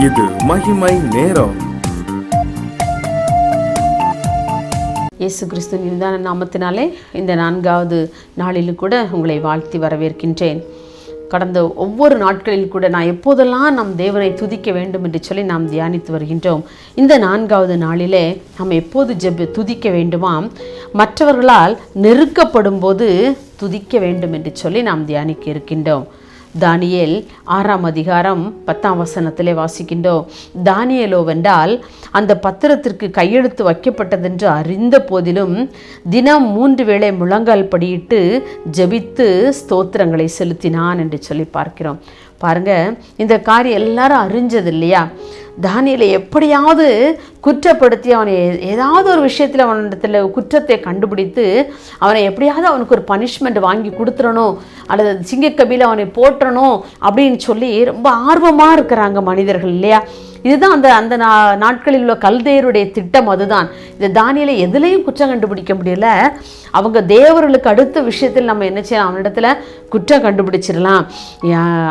இது மகிமை நேரம். இயேசு கிறிஸ்துவின் நிதான நாமத்தினாலே இந்த 4வது நாளிலும் கூட உங்களை வாழ்த்தி வரவேற்கின்றேன். கடந்த ஒவ்வொரு நாட்களில் கூட நான் எப்போதெல்லாம் நம் தேவனை துதிக்க வேண்டும் என்று சொல்லி நாம் தியானித்து வருகின்றோம். இந்த 4வது நாளிலே நாம் எப்போது துதிக்க வேண்டுமா? மற்றவர்களால் நெருக்கப்படும் போது துதிக்க வேண்டும் என்று சொல்லி நாம் தியானிக்க இருக்கின்றோம். தானியேல் 6ஆம் அதிகாரம் 10ஆம் வசனத்திலே வாசிக்கின்றோம். தானியேலோவென்றால் அந்த பத்திரத்திற்கு கையெழுத்து வைக்கப்பட்டதென்று அறிந்த போதிலும் தினம் 3 வேளை முழங்கால் படியிட்டு ஜெபித்து ஸ்தோத்திரங்களை செலுத்தினான் என்று சொல்லி பார்க்கிறோம். பாருங்க, இந்த காரியம் எல்லாரும் அறிஞ்சது இல்லையா? தானியேலை எப்படியாவது குற்றப்படுத்தி அவனை ஏதாவது ஒரு விஷயத்தில் அவனிடத்தில் குற்றத்தை கண்டுபிடித்து அவனை எப்படியாவது அவனுக்கு ஒரு பனிஷ்மெண்ட் வாங்கி கொடுத்துடணும், அல்லது சிங்கக்கபியில் அவனை போற்றணும் அப்படின்னு சொல்லி ரொம்ப ஆர்வமாக இருக்கிறாங்க மனிதர்கள் இல்லையா? இதுதான் அந்த நாட்களில் உள்ள கல்தேயருடைய திட்டம். அதுதான் இந்த தானியேலை எதுலேயும் குற்றம் கண்டுபிடிக்க முடியல. அவங்க தேவர்களுக்கு அடுத்த விஷயத்தில் நம்ம என்ன செய்யலாம்? அவனிடத்துல குற்றம் கண்டுபிடிச்சிடலாம்.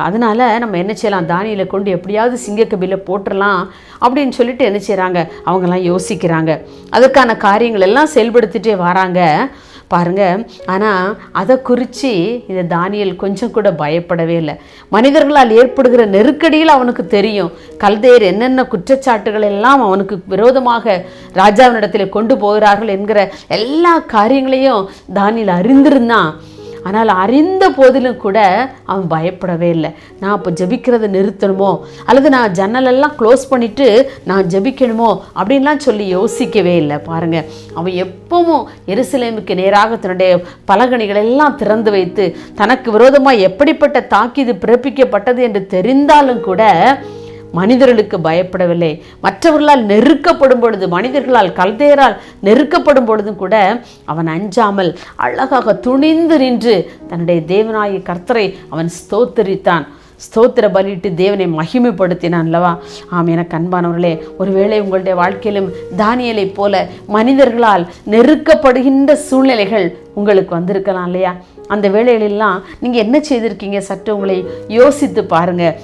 அதனால நம்ம என்ன செய்யலாம்? தானியேலை கொண்டு எப்படியாவது சிங்கக்கபியில் போட்டுடலாம் அப்படின்னு சொல்லிட்டு என்ன செய்கிறாங்க? அவங்கெல்லாம் யோசிக்கிறாங்க. அதுக்கான காரியங்கள் எல்லாம் செயல்படுத்திட்டே வராங்க பாருங்க. ஆனால் அதை குறித்து இந்த தானியேல் கொஞ்சம் கூட பயப்படவே இல்லை. மனிதர்களால் ஏற்படுகிற நெருக்கடியில் அவனுக்கு தெரியும் கல்தேயர் என்னென்ன குற்றச்சாட்டுகள் எல்லாம் அவனுக்கு விரோதமாக ராஜாவினிடத்தில் கொண்டு போகிறார்கள் என்கிற எல்லா காரியங்களையும் தானியேல் அறிந்திருந்தான். ஆனால் அறிந்த போதிலும் கூட அவன் பயப்படவே இல்லை. நான் இப்போ ஜெபிக்கிறத நிறுத்தணுமோ, அல்லது நான் ஜன்னலெல்லாம் க்ளோஸ் பண்ணிவிட்டு நான் ஜெபிக்கணுமோ அப்படின்லாம் சொல்லி யோசிக்கவே இல்லை. பாருங்கள், அவன் எப்பவும் எருசலேமுக்கு நேராக தன்னுடைய பலகணிகள் எல்லாம் திறந்து வைத்து தனக்கு விரோதமாக எப்படிப்பட்ட தாக்கீது பிறப்பிக்கப்பட்டது என்று தெரிந்தாலும் கூட மனிதர்களுக்கு பயப்படவில்லை. மற்றவர்களால் நெருக்கப்படும் பொழுது, மனிதர்களால் கல்தேயரால் நெருக்கப்படும் பொழுதும் கூட அவன் அஞ்சாமல் அழகாக துணிந்து நின்று தன்னுடைய தேவனாகிய கர்த்தரை அவன் ஸ்தோத்தரித்தான். ஸ்தோத்திர பலியிட்டு தேவனை மகிமைப்படுத்தினான் அல்லவா? ஆம், எனக்கு அன்பானவர்களே, ஒருவேளை உங்களுடைய வாழ்க்கையிலும் தானியேலை போல மனிதர்களால் நெருக்கப்படுகின்ற சூழ்நிலைகள் உங்களுக்கு வந்திருக்கலாம் இல்லையா? அந்த வேளைகளெல்லாம் நீங்கள் என்ன செய்திருக்கீங்க? சற்று உங்களை யோசித்து பாருங்கள்.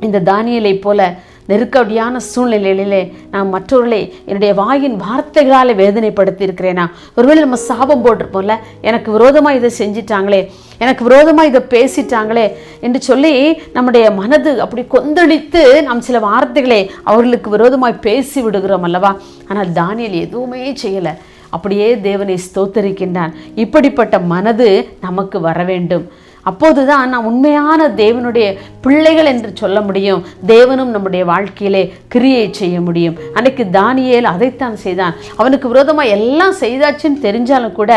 இந்த தானியேலை போல நெருக்கடியான சூழ்நிலையிலே நான் மற்றவர்களை என்னுடைய வாயின் வார்த்தைகளால் வேதனைப்படுத்தி இருக்கிறேனா? ஒருவேளை நம்ம சாபம் போட்டிருப்போம்ல, எனக்கு விரோதமாக இதை செஞ்சிட்டாங்களே, எனக்கு விரோதமாக இதை பேசிட்டாங்களே என்று சொல்லி நம்முடைய மனது அப்படி கொந்தளித்து நாம் சில வார்த்தைகளை அவர்களுக்கு விரோதமாய் பேசி விடுகிறோம் அல்லவா? ஆனால் தானியேல் எதுவுமே செய்யலை. அப்படியே தேவனை ஸ்தோத்தரிக்கின்றான். இப்படிப்பட்ட மனது நமக்கு வர வேண்டும். அப்போதுதான் நாம் உண்மையான தேவனுடைய பிள்ளைகள் என்று சொல்ல முடியும். தேவனும் நம்முடைய வாழ்க்கையிலே கிரியை செய்ய முடியும். அன்னைக்கு தானியேல் அதைத்தான் செய்தான். அவனுக்கு விரோதமாக எல்லாம் செய்தாச்சுன்னு தெரிஞ்சாலும் கூட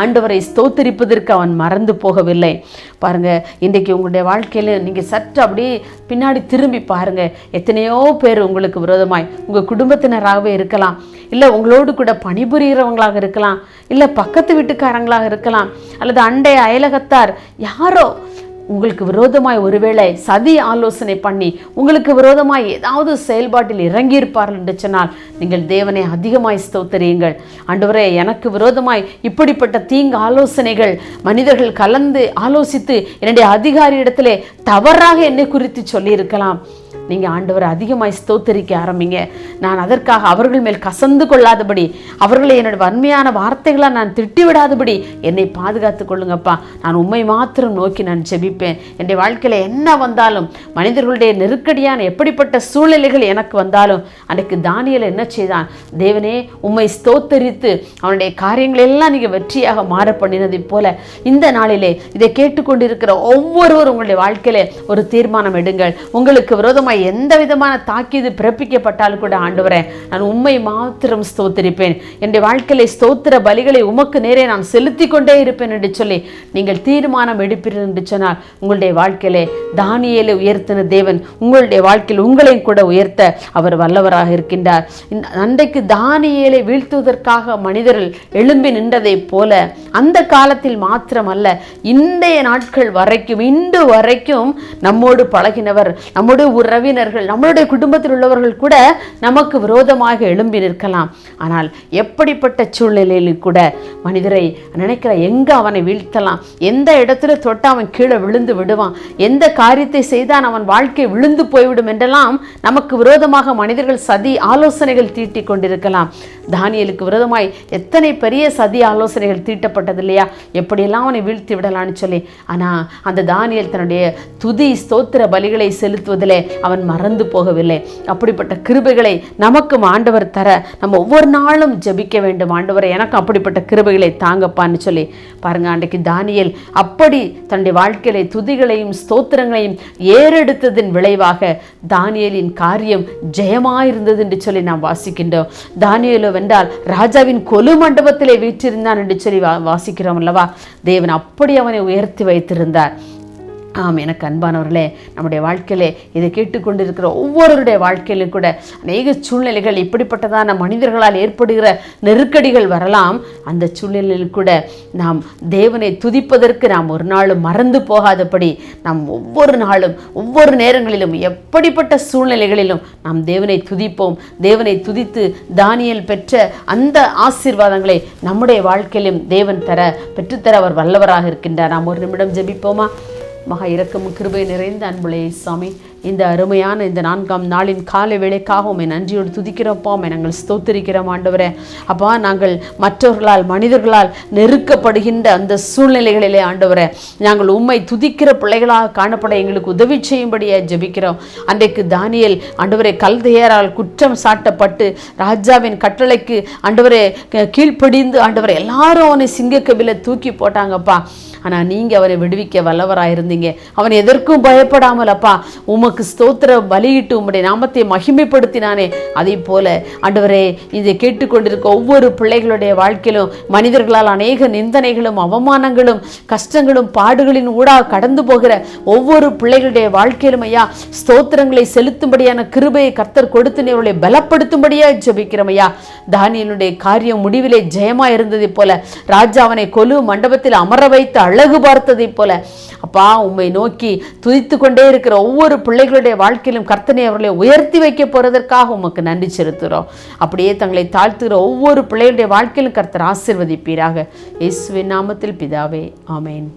ஆண்டவரை ஸ்தோத்தரிப்பதற்கு அவன் மறந்து போகவில்லை. பாருங்கள், இன்றைக்கு உங்களுடைய வாழ்க்கையில் நீங்கள் சற்று அப்படியே பின்னாடி திரும்பி பாருங்கள். எத்தனையோ பேர் உங்களுக்கு விரோதமாய் உங்கள் குடும்பத்தினராகவே இருக்கலாம், இல்லை உங்களோடு கூட பணிபுரிகிறவங்களாக இருக்கலாம், இல்லை பக்கத்து வீட்டுக்காரங்களாக இருக்கலாம், அல்லது அண்டை அயலகத்தார் யாரோ உங்களுக்கு விரோதமாய் ஒருவேளை சதி ஆலோசனை பண்ணி உங்களுக்கு விரோதமாய் ஏதாவது செயல்பாட்டில் இறங்கியிருப்பார்கள் என்று சொன்னால் நீங்கள் தேவனை அதிகமாய் ஸ்தோத்தரியுங்கள். ஆண்டவரே, எனக்கு விரோதமாய் இப்படிப்பட்ட தீங்கு ஆலோசனைகள் மனிதர்கள் கலந்து ஆலோசித்து என்னுடைய அதிகாரியிடத்திலே தவறாக என்னை குறித்து சொல்லியிருக்கலாம். நீங்கள் ஆண்டவரை அதிகமாய் ஸ்தோத்தரிக்க ஆரம்பிங்க. நான் அதற்காக அவர்கள் மேல் கசந்து கொள்ளாதபடி, அவர்களை என்னோட வன்மையான வார்த்தைகளாக நான் திட்டிவிடாதபடி என்னை பாதுகாத்து கொள்ளுங்கப்பா. நான் உண்மை மாத்திரம் நோக்கி நான் ஜெபிப்பேன். என்னுடைய வாழ்க்கையில் என்ன வந்தாலும், மனிதர்களுடைய நெருக்கடியான எப்படிப்பட்ட சூழ்நிலைகள் எனக்கு வந்தாலும், அன்றைக்கு தானியேல் என்ன செய்தான்? தேவனே, உம்மை ஸ்தோத்தரித்து அவனுடைய காரியங்களெல்லாம் நீங்கள் வெற்றியாக மாற பண்ணினதை போல இந்த நாளிலே இதை கேட்டுக்கொண்டிருக்கிற ஒவ்வொருவரும் உங்களுடைய வாழ்க்கையிலே ஒரு தீர்மானம் எடுங்கள். உங்களுக்கு விரோதமாக எந்த விதமான தாக்கீது பிறப்பிக்கப்பட்டாலும் கூட ஆண்டவரே, நான் உம்மை மாத்திரம் ஸ்தோத்திரிப்பேன். என்னுடைய வாழ்க்கையில ஸ்தோத்திர பலிகளை உமக்கு நேரே நான் செலுத்தி கொண்டே இருப்பேன் என்று சொல்லி நீங்கள் தீர்மானம் எடுப்பீர்கள் என்று சொன்னால் உங்களுடைய வாழ்க்கையிலே தானியேலை உயர்த்தின தேவன் உங்களுடைய வாழ்க்கையில் உங்களையும் கூட உயர்த்த அவர் வல்லவராக இருக்கின்றார். அன்றைக்கு தானியேலை வீழ்த்துவதற்காக மனிதர்கள் எழும்பி நின்றதை போல அந்த காலத்தில் மாத்திரமல்ல, இன்றைய நாட்கள் வரைக்கும், இன்று வரைக்கும் நம்மோடு பழகினவர், நம்மோடு உறவி உறவினர்கள், நம்மளுடைய குடும்பத்தில் உள்ளவர்கள் கூட நமக்கு விரோதமாக எழும்பி நிற்கலாம். ஆனால் எப்படிப்பட்ட சூழ்நிலையிலும் கூட மனிதரை நினைக்கிற எங்க அவனை வீழ்த்தலாம், எந்த இடத்துல தொட்டா அவன் கீழே விழுந்து விடுவான், எந்த காரியத்தை செய்தான் அவன் வாழ்க்கை விழுந்து போய்விடும் என்றெல்லாம் நமக்கு விரோதமாக மனிதர்கள் சதி ஆலோசனைகள் தீட்டி கொண்டிருக்கலாம். தானியேலுக்கு விரோதமாய் எத்தனை பெரிய சதி ஆலோசனைகள் தீட்டப்பட்டது இல்லையா, எப்படியெல்லாம் அவனை வீழ்த்தி விடலான்னு சொல்லி. ஆனால் அந்த தானியேல் தன்னுடைய துதி ஸ்தோத்திர பலிகளை செலுத்துவதிலே அவன் மறந்து போகவில்லை. அப்படிப்பட்ட கிருபைகளை நமக்கும் ஆண்டவர் தர நம்ம ஒவ்வொரு நாளும் ஜெபிக்க வேண்டும். ஆண்டவரை எனக்கு அப்படிப்பட்ட கிருபைகளை தாங்கப்பான்னு சொல்லி பாருங்க. அன்றைக்கு தானியேல் அப்படி தன்னுடைய வாழ்க்கையில துதிகளையும் ஸ்தோத்திரங்களையும் ஏறெடுத்ததின் விளைவாக தானியேலின் காரியம் ஜெயமாயிருந்தது என்று சொல்லி நாம் வாசிக்கின்றோம். தானியேலோ வென்றால் ராஜாவின் கொலு மண்டபத்திலே வீற்றிருந்தான் என்று சொல்லி வாசிக்கிறோம் அல்லவா. தேவன் அப்படி அவனை உயர்த்தி வைத்திருந்தார். ஆம், எனக்கு அன்பானவர்களே, நம்முடைய வாழ்க்கையிலே இதை கேட்டுக்கொண்டிருக்கிற ஒவ்வொருவருடைய வாழ்க்கையிலும் கூட அநேக சூழ்நிலைகள் இப்படிப்பட்டதான மனிதர்களால் ஏற்படுகிற நெருக்கடிகள் வரலாம். அந்த சூழ்நிலையில் கூட நாம் தேவனை துதிப்பதற்கு நாம் ஒரு நாளும் மறந்து போகாதபடி நாம் ஒவ்வொரு நாளும் ஒவ்வொரு நேரங்களிலும் எப்படிப்பட்ட சூழ்நிலைகளிலும் நாம் தேவனை துதிப்போம். தேவனை துதித்து தானியேல் பெற்ற அந்த ஆசீர்வாதங்களை நம்முடைய வாழ்க்கையிலும் தேவன் பெற்றுத்தர அவர் வல்லவராக இருக்கின்றார். நாம் ஒரு நிமிடம் ஜெபிப்போமா? மகா இரக்கமும் கிருபை நிறைந்த அன்புலே சாமி, இந்த அருமையான இந்த 4ஆம் நாளின் காலை வேளைக்காக உம்மை நன்றியோடு துதிக்கிறோப்பா. உம்மை நாங்கள் ஸ்தோத்திரிக்கிறோம் ஆண்டவரே. அப்பா, நாங்கள் மற்றவர்களால் மனிதர்களால் நெருக்கப்படுகின்ற அந்த சூழ்நிலைகளிலே ஆண்டவரே நாங்கள் உம்மை துதிக்கிற பிள்ளைகளாக காணப்பட எங்களுக்கு உதவி செய்யும்படியே ஜெபிக்கிறோம். அன்றைக்கு தானியேல் ஆண்டவரே கல்தையரால் குற்றம் சாட்டப்பட்டு ராஜாவின் கட்டளைக்கு ஆண்டவரே கீழ்ப்படிந்து ஆண்டவரே எல்லாரும் அவனை சிங்கக்கபில தூக்கி போட்டாங்கப்பா. ஆனால் நீங்கள் அவரை விடுவிக்க வல்லவராயிருந்தீங்க. அவன் எதற்கும் பயப்படாமல் அப்பா உமக்கு ஸ்தோத்திர பலியிட்டு உம்முடைய நாமத்தை மகிமைப்படுத்தினானே. அதே போல ஆண்டவரே இதை கேட்டுக்கொண்டிருக்க ஒவ்வொரு பிள்ளைகளுடைய வாழ்க்கையிலும் மனிதர்களால் அநேக நிந்தனைகளும் அவமானங்களும் கஷ்டங்களும் பாடுகளின் ஊடாக கடந்து போகிற ஒவ்வொரு பிள்ளைகளுடைய வாழ்க்கையிலும் ஐயா ஸ்தோத்திரங்களை செலுத்தும்படியான கிருபையை கர்த்தர் கொடுத்து அவர்களை பலப்படுத்தும்படியா ஜெபிக்கிறோம் ஐயா. தானியேலுடைய காரியம் முடிவிலே ஜெயமா இருந்ததை போல, ராஜா அவனை கொலு மண்டபத்தில் அமர வைத்து அழகு பார்த்ததை போல அப்பா உம்மை நோக்கி துதித்து கொண்டே இருக்கிற ஒவ்வொரு பிள்ளைகளுடைய வாழ்க்கையிலும் கர்த்தனை அவர்களை உயர்த்தி வைக்க போறதற்காக உமக்கு நன்றி செலுத்துகிறோம். அப்படியே தங்களை தாழ்த்துகிற ஒவ்வொரு பிள்ளைகளுடைய வாழ்க்கையிலும் கர்த்தர் ஆசீர்வதிப்பீராக. இயேசுவின் நாமத்தில் பிதாவே, ஆமென்.